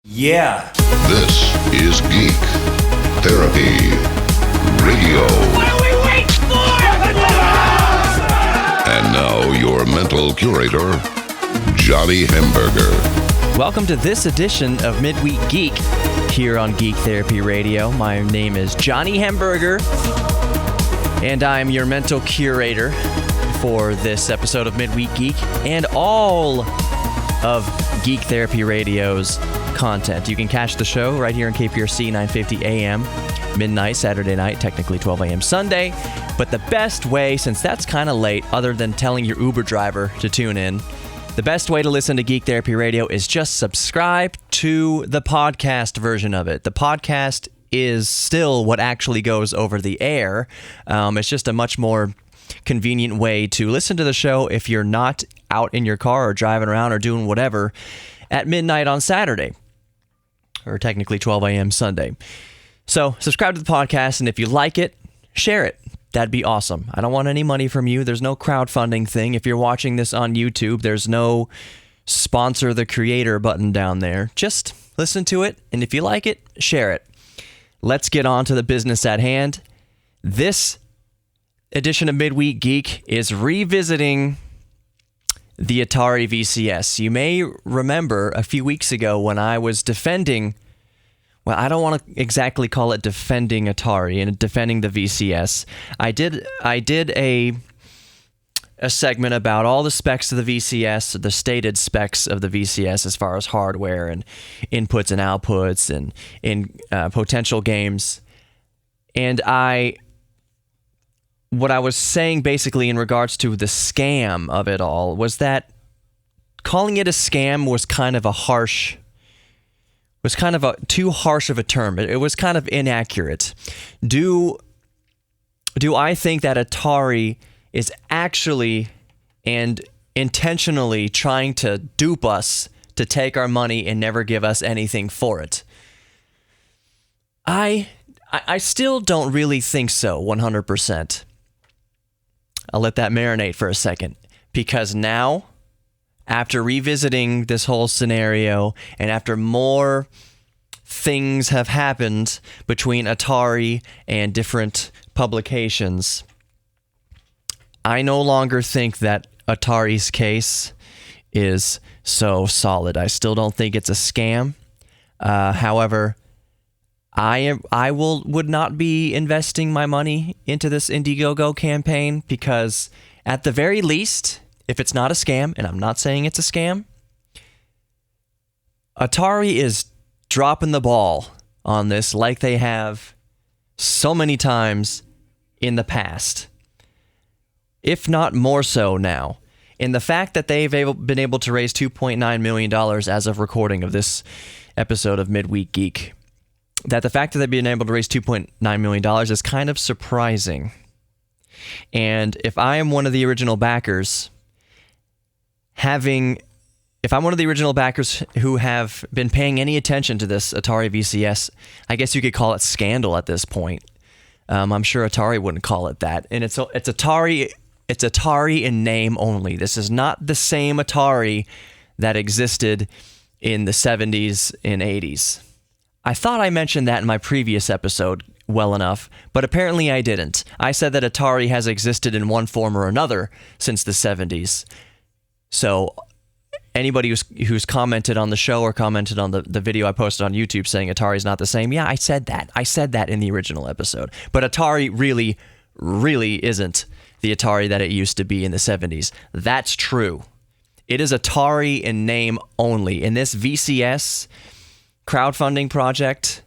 Yeah. This is Geek Therapy Radio. What are we waiting for? And now your mental curator, Johnny Hamburger. Welcome to this edition of Midweek Geek here on Geek Therapy Radio. My name is Johnny Hamburger, and I'm your mental curator for this episode of Midweek Geek and all of Geek Therapy Radio's content. You can catch the show right here on KPRC 950 AM, midnight Saturday night, technically 12 a.m. Sunday. But the best way, since that's kind of late, other than telling your Uber driver to tune in, the best way to listen to Geek Therapy Radio is just subscribe to the podcast version of it. The podcast is still what actually goes over the air. It's just a much more convenient way to listen to the show if you're not out in your car or driving around or doing whatever at midnight on Saturday, or technically 12 a.m. Sunday. So subscribe to the podcast, and if you like it, share it. That'd be awesome. I don't want any money from you. There's no crowdfunding thing. If you're watching this on YouTube, there's no sponsor the creator button down there. Just listen to it, and if you like it, share it. Let's get on to the business at hand. This edition of Midweek Geek is revisiting the Atari VCS. You may remember a few weeks ago when I was defending, well, I don't want to exactly call it defending Atari and defending the VCS. I did a segment about all the specs of the VCS, the stated specs of the VCS as far as hardware and inputs and outputs and in potential games. And what I was saying basically in regards to the scam of it all was that calling it a scam was kind of too harsh of a term. It was kind of inaccurate. Do I think that Atari is actually and intentionally trying to dupe us to take our money and never give us anything for it? I still don't really think so, 100%. I'll let that marinate for a second, because now, after revisiting this whole scenario and after more things have happened between Atari and different publications, I no longer think that Atari's case is so solid. I still don't think it's a scam. However, I would not be investing my money into this Indiegogo campaign, because at the very least, if it's not a scam, and I'm not saying it's a scam, Atari is dropping the ball on this like they have so many times in the past, if not more so now. And the fact that they've been able to raise $2.9 million as of recording of this episode of Midweek Geek, that the fact that they've been able to raise $2.9 million is kind of surprising. And if I am one of the original backers, if I'm one of the original backers who have been paying any attention to this Atari VCS, I guess you could call it scandal at this point. I'm sure Atari wouldn't call it that. And it's Atari in name only. This is not the same Atari that existed in the 70s and 80s. I thought I mentioned that in my previous episode well enough, but apparently I didn't. I said that Atari has existed in one form or another since the 70s. So anybody who's commented on the show or commented on the video I posted on YouTube saying Atari's not the same, yeah, I said that. I said that in the original episode. But Atari really, really isn't the Atari that it used to be in the 70s. That's true. It is Atari in name only. And this VCS crowdfunding project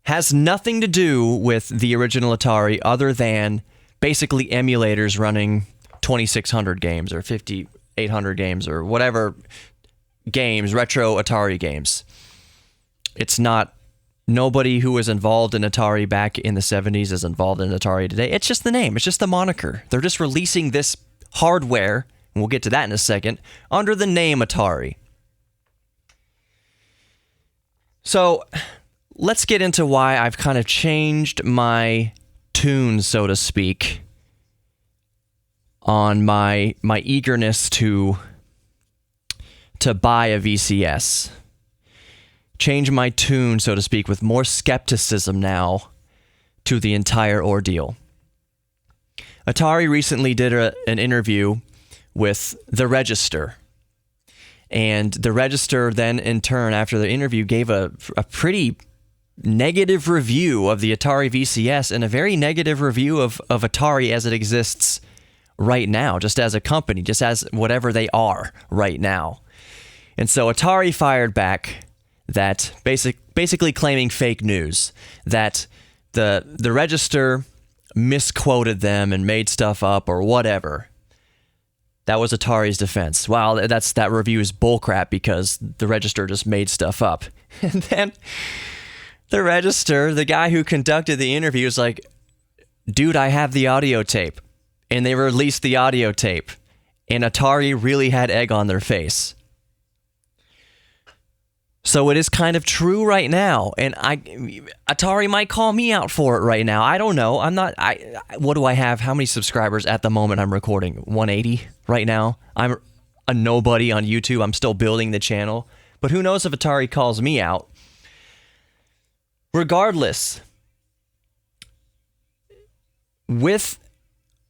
has nothing to do with the original Atari other than basically emulators running 2600 games or 5800 games or whatever games, retro Atari games. It's not, nobody who was involved in Atari back in the 70s is involved in Atari today. It's just the name. It's just the moniker. They're just releasing this hardware, and we'll get to that in a second, under the name Atari. So let's get into why I've kind of changed my tune, so to speak, on my eagerness to buy a VCS. change my tune, so to speak, with more skepticism now to the entire ordeal. Atari recently did an interview with The Register. And The Register then, in turn, after the interview, gave a pretty negative review of the Atari VCS and a very negative review of Atari as it exists right now, just as a company, just as whatever they are right now. And so Atari fired back that basically claiming fake news, that the Register misquoted them and made stuff up or whatever. That was Atari's defense. Wow, that review is bullcrap because the Register just made stuff up. And then the Register, the guy who conducted the interview, is like, dude, I have the audio tape. And they released the audio tape. And Atari really had egg on their face. So it is kind of true right now, and Atari might call me out for it right now. I don't know. What do I have? How many subscribers at the moment I'm recording? 180 right now. I'm a nobody on YouTube. I'm still building the channel, but who knows if Atari calls me out. Regardless, with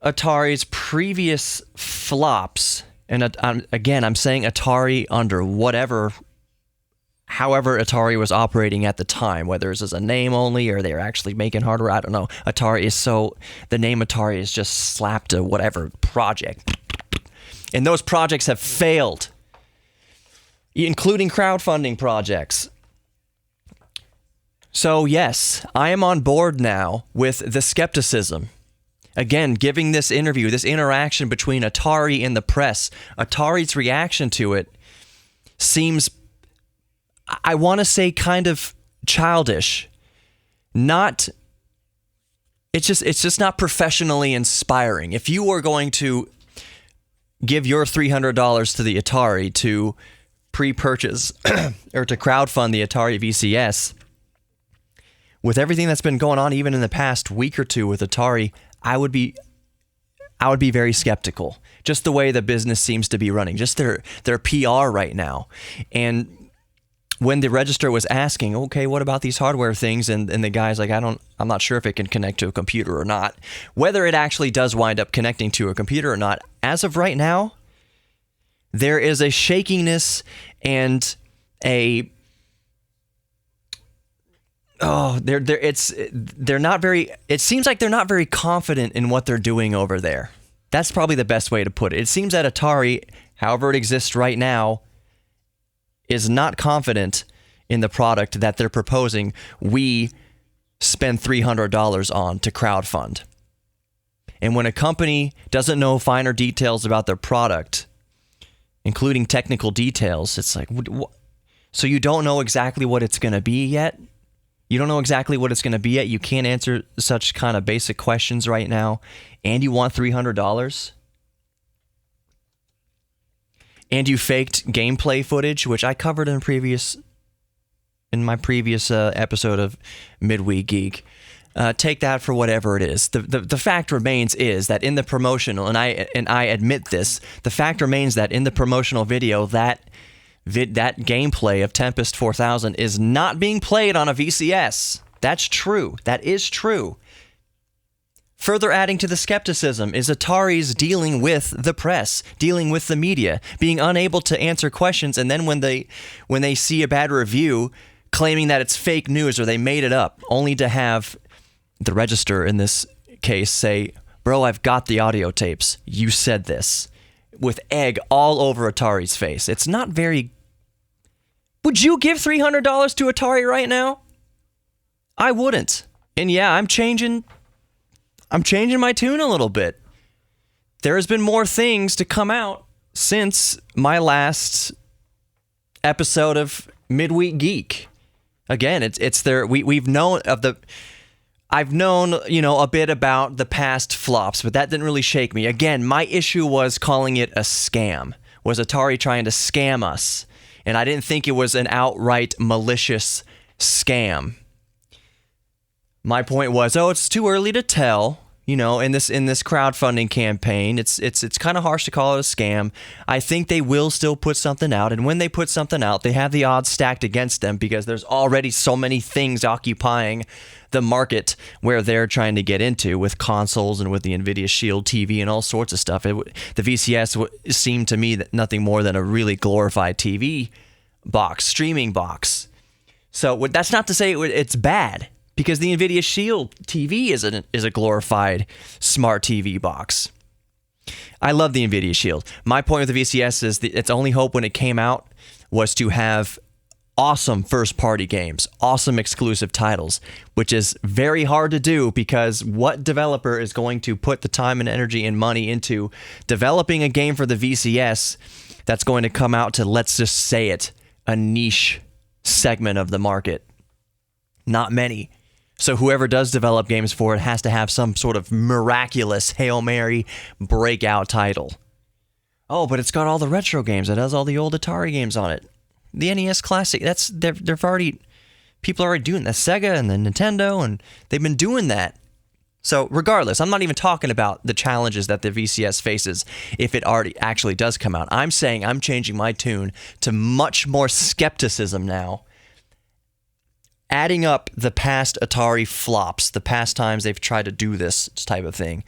Atari's previous flops, and again, I'm saying Atari under however Atari was operating at the time, whether it's as a name only or they're actually making hardware, I don't know. The name Atari is just slapped to whatever project. And those projects have failed, including crowdfunding projects. So yes, I am on board now with the skepticism. Again, giving this interview, this interaction between Atari and the press, Atari's reaction to it seems, I want to say, kind of childish. It's just not professionally inspiring. If you were going to give your $300 to the Atari to pre-purchase or to crowdfund the Atari VCS, with everything that's been going on even in the past week or two with Atari, I would be very skeptical. Just the way the business seems to be running, just their PR right now. And when the Register was asking, okay, what about these hardware things? And the guy's like, I'm not sure if it can connect to a computer or not. Whether it actually does wind up connecting to a computer or not, as of right now, there is a shakiness and they're not very, it seems like they're not very confident in what they're doing over there. That's probably the best way to put it. It seems that Atari, however it exists right now, is not confident in the product that they're proposing we spend $300 on to crowdfund. And when a company doesn't know finer details about their product, including technical details, it's like, so you don't know exactly what it's going to be yet? You don't know exactly what it's going to be yet? You can't answer such kind of basic questions right now, and you want $300? And you faked gameplay footage, which I covered in my previous episode of Midweek Geek. Take that for whatever it is. The fact remains is that in the promotional, and I admit this, the fact remains that in the promotional video, that gameplay of Tempest 4000 is not being played on a VCS. That's true. That is true. Further adding to the skepticism is Atari's dealing with the press, dealing with the media, being unable to answer questions, and then when they see a bad review, claiming that it's fake news or they made it up, only to have the Register in this case say, bro, I've got the audio tapes. You said this. With egg all over Atari's face. It's not very... Would you give $300 to Atari right now? I wouldn't. And yeah, I'm changing my tune a little bit. There has been more things to come out since my last episode of Midweek Geek. Again, it's there. We've known of the. I've known, a bit about the past flops, but that didn't really shake me. Again, my issue was calling it a scam. Was Atari trying to scam us? And I didn't think it was an outright malicious scam. My point was, it's too early to tell. in this crowdfunding campaign. It's kind of harsh to call it a scam. I think they will still put something out, and when they put something out, they have the odds stacked against them because there's already so many things occupying the market where they're trying to get into with consoles and with the Nvidia Shield TV and all sorts of stuff. The VCS seemed to me that nothing more than a really glorified TV box, streaming box. So that's not to say it's bad, because the Nvidia Shield TV is a glorified smart TV box. I love the Nvidia Shield. My point with the VCS is its only hope when it came out was to have awesome first-party games, awesome exclusive titles, which is very hard to do because what developer is going to put the time and energy and money into developing a game for the VCS that's going to come out to, let's just say it, a niche segment of the market? Not many. So whoever does develop games for it has to have some sort of miraculous Hail Mary breakout title. Oh, but it's got all the retro games. It has all the old Atari games on it. The NES Classic, people are already doing that. Sega and the Nintendo, and they've been doing that. So regardless, I'm not even talking about the challenges that the VCS faces if it already actually does come out. I'm saying I'm changing my tune to much more skepticism now, adding up the past Atari flops, the past times they've tried to do this type of thing.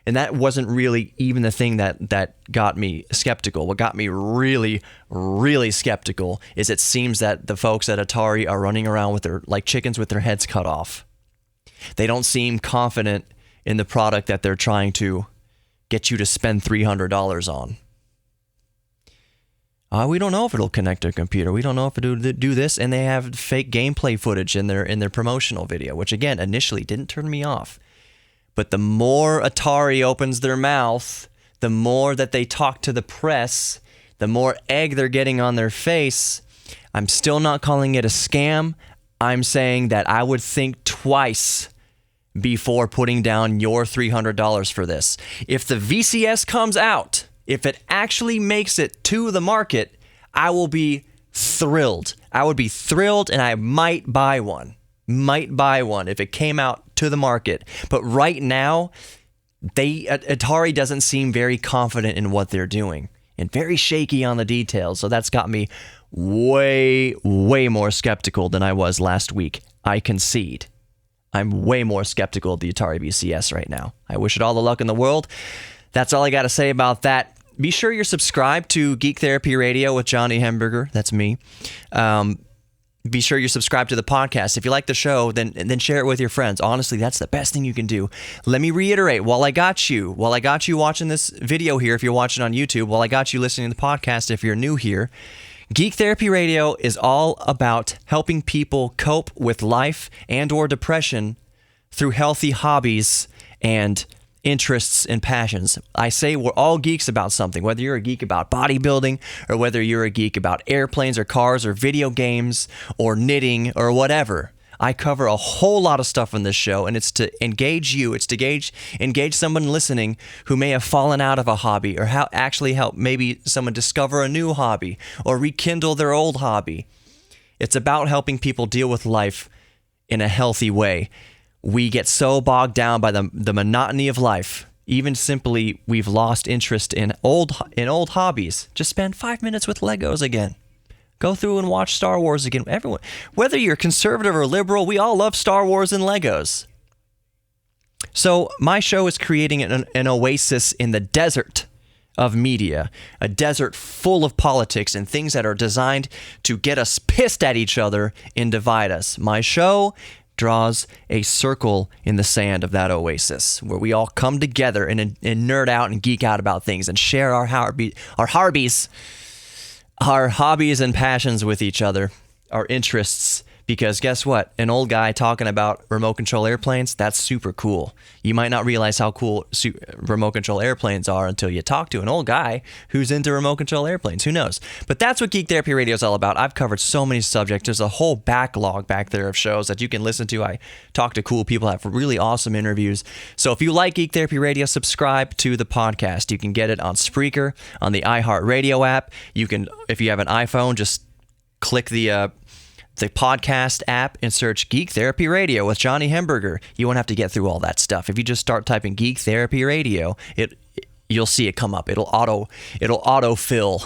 And that wasn't really even the thing that got me skeptical. What got me really, really skeptical is it seems that the folks at Atari are running around with like chickens with their heads cut off. They don't seem confident in the product that they're trying to get you to spend $300 on. We don't know if it'll connect to a computer. We don't know if it'll do this, and they have fake gameplay footage in their promotional video, which again initially didn't turn me off. But the more Atari opens their mouth, the more that they talk to the press, the more egg they're getting on their face. I'm still not calling it a scam. I'm saying that I would think twice before putting down your $300 for this. If the VCS comes out, if it actually makes it to the market, I will be thrilled. I would be thrilled, and I might buy one. If it came out to the market. But right now, Atari doesn't seem very confident in what they're doing and very shaky on the details. So that's got me way, way more skeptical than I was last week. I concede. I'm way more skeptical of the Atari VCS right now. I wish it all the luck in the world. That's all I got to say about that. Be sure you're subscribed to Geek Therapy Radio with Johnny Hemberger. That's me. Be sure you're subscribed to the podcast. If you like the show, then share it with your friends. Honestly, that's the best thing you can do. Let me reiterate, while I got you watching this video here, if you're watching on YouTube, while I got you listening to the podcast, if you're new here, Geek Therapy Radio is all about helping people cope with life and or depression through healthy hobbies and interests and passions. I say we're all geeks about something, whether you're a geek about bodybuilding or whether you're a geek about airplanes or cars or video games or knitting or whatever. I cover a whole lot of stuff on this show, and it's to engage you. It's to engage someone listening who may have fallen out of a hobby, or help maybe someone discover a new hobby or rekindle their old hobby. It's about helping people deal with life in a healthy way. We get so bogged down by the monotony of life. Even simply, we've lost interest in old hobbies. Just spend 5 minutes with Legos again. Go through and watch Star Wars again. Everyone, whether you're conservative or liberal, we all love Star Wars and Legos. So my show is creating an oasis in the desert of media, a desert full of politics and things that are designed to get us pissed at each other and divide us. My show draws a circle in the sand of that oasis where we all come together and nerd out and geek out about things and share our hobbies and passions with each other, our interests. Because guess what? An old guy talking about remote control airplanes, that's super cool. You might not realize how cool remote control airplanes are until you talk to an old guy who's into remote control airplanes. Who knows? But that's what Geek Therapy Radio is all about. I've covered so many subjects. There's a whole backlog back there of shows that you can listen to. I talk to cool people, have really awesome interviews. So if you like Geek Therapy Radio, subscribe to the podcast. You can get it on Spreaker, on the iHeartRadio app. You can, if you have an iPhone, just click the the podcast app and search Geek Therapy Radio with Johnny Hemberger. You won't have to get through all that stuff. If you just start typing Geek Therapy Radio, you'll see it come up. It'll auto fill,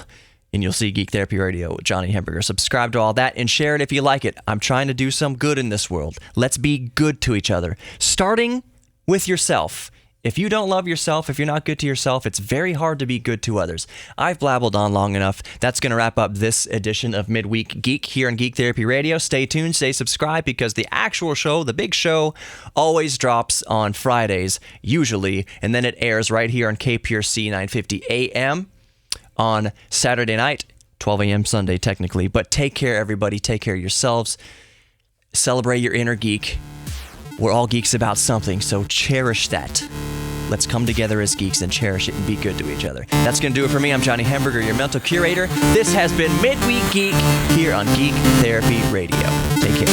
and you'll see Geek Therapy Radio with Johnny Hemberger. Subscribe to all that and share it if you like it. I'm trying to do some good in this world. Let's be good to each other, starting with yourself. If you don't love yourself, if you're not good to yourself, it's very hard to be good to others. I've blabbled on long enough. That's going to wrap up this edition of Midweek Geek here on Geek Therapy Radio. Stay tuned, stay subscribed, because the actual show, the big show, always drops on Fridays, usually, and then it airs right here on KPRC 950 AM on Saturday night, 12 a.m. Sunday, technically. But take care, everybody. Take care of yourselves. Celebrate your inner geek. We're all geeks about something, so cherish that. Let's come together as geeks and cherish it and be good to each other. That's going to do it for me. I'm Johnny Hemberger, your mental curator. This has been Midweek Geek here on Geek Therapy Radio. Take care.